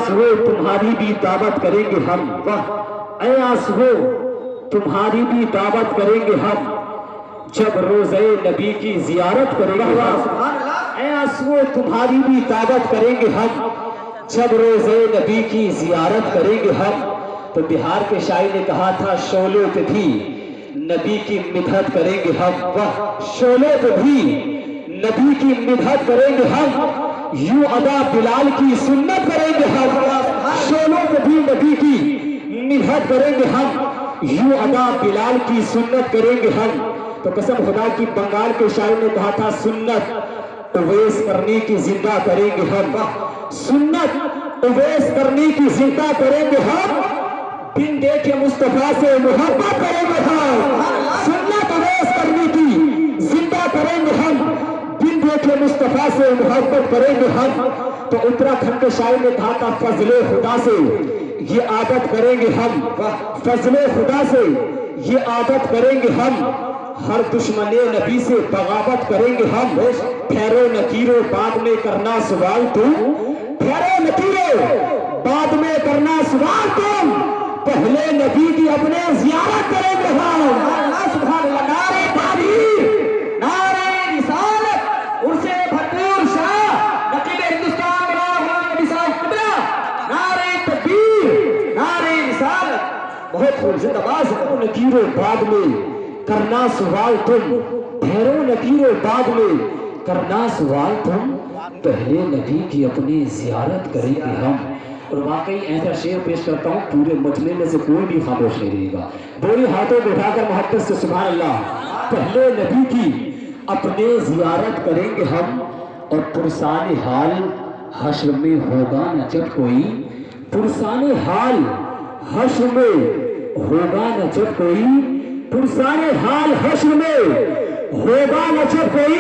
آنسو تمہاری بھی دعوت کریں گے ہم، اے آنسو تمہاری بھی دعوت کریں گے ہم، جب روزے نبی کی زیارت کریں گے ہم، اے آنسو تمہاری بھی دعوت کریں گے ہم، جب روزے نبی کی زیارت کریں گے ہم۔ تو بہار کے شاعر نے کہا تھا شعلوں پہ بھی نبی کی مدحت کریں گے ہم، شعلوں پہ بھی نبی کی مدحت کریں گے ہم، یوں ادا بلال کی سنت کریں گے ہم، شعلوں پہ بھی نبی کی مدحت کریں گے ہم، یوں ادا بلال کی سنت کریں گے ہم۔ تو قسم خدا کی بنگال کے شاعر نے کہا تھا سنت اویس کرنے کی زندہ کریں گے ہم، سنت اویس کرنے کی زندہ کریں گے ہم، بن دیکھے مصطفیٰ سے محبت کریں گے ہم، سنت اویس کرنے کی زندہ کریں گے ہم، بن دیکھے مصطفیٰ سے محبت کریں گے ہم۔ تو اتراکھنڈ کے شاعر نے کہا تھا فضل خدا سے یہ عادت کریں گے ہم، فضل خدا سے یہ عادت کریں گے ہم، ہر دشمن نبی سے بغاوت کریں گے ہم، ٹھہرو نکیرو بعد میں کرنا سوال تم، ٹھہرو نکیرو بعد میں کرنا سوال تم، پہلے نبی کی اپنے زیارت کریں گے ہم۔ سبحان اللہ، نعرہ تکبیر، نعرہ رسالت، عرص بھرپور شاہ نقیب ہندوستان نبی صاحب قبلہ، نعرہ تکبیر، نعرہ رسالت، بہت خوب زندہ باد۔ نکیرو بعد میں کرنا سوال تم، ٹھہرو نکیرو بعد میں کرنا سوال تم، پہلے نبی کی اپنی زیارت کریں گے ہم۔ اور واقعی ایسا شعر پیش کرتا ہوں پورے مجمع میں سے کوئی بھی خاموش نہیں رہے گا، دونوں ہاتھوں کو اٹھا کر محبت سے سبحان اللہ۔ پہلے نبی کی اپنے زیارت کریں گے ہم، اور پرسان حال حشر میں ہوگا نہ جب کوئی، پرسان حال حشر میں ہوگا نہ جب کوئی، پرسان حال حشر میں ہوگا نہ جب کوئی،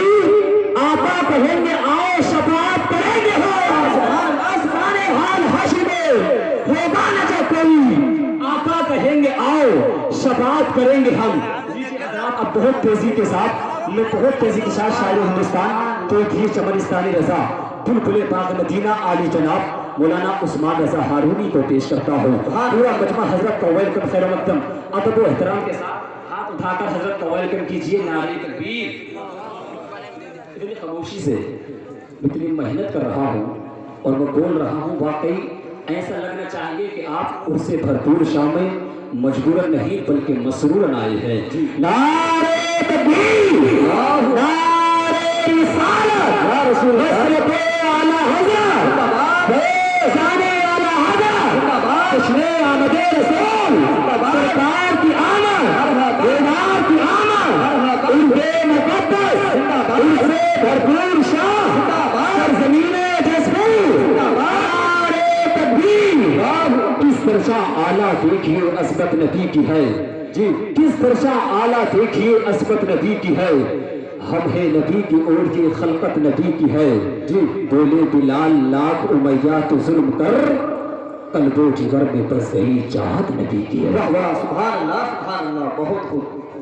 آقا کہیں گے آؤ شفاعت کریں گے ہم، پرسان حال حشر میں ہوگا نہ جب کوئی، آقا کہیں گے آؤ شفاعت کریں گے ہم۔ اب بہت تیزی کے ساتھ میں بہت تیزی کے ساتھ شاعر ہندوستان تو ایک ہی چمنستانی رضا بلبل باغ مدینہ عالی جناب مولانا عثمان رضا ہارونی کو پیش کرتا ہوں۔ پورا مجمع حضرت کو ویلکم خیر مقدم ادب و احترام کے ساتھ ہاتھ اٹھا کر حضرت کو ویلکم کیجئے۔ نعرہ تکبیر۔ اتنی خاموشی سے اتنی محنت کر رہا ہوں اور میں بول رہا ہوں، واقعی ایسا لگنا چاہیے کہ آپ اس سے بھرپور شام میں مجبورن نہیں بلکہ مسرورن آئے ہیں۔ نعرہ تکبیر، نعرہ رسالت، یا رسول اللہ اعلی حضرت، شان اعلی حضرت، جشن آمد رسول، سرکار کی آمد، بیدار کی آمد، ان بے مقدس، ان سے بھرپور شاہ، سرزمین جسموں، نعرہ تکبیر۔ کس طرح اعلیٰ دیکھیے عظمت نبی کی ہے، جی کس طرح اعلیٰ دیکھیے عظمت نبی کی ہے، ہم ہے نبی کی اور یہ خلقت نبی کی ہے، جی بولے بلال لاکھ امیہ تو ظلم کر، قلب و جگر میں بس گئی چاہت نبی کی ہے۔ سبحان اللہ، سبحان اللہ، بہت خوب۔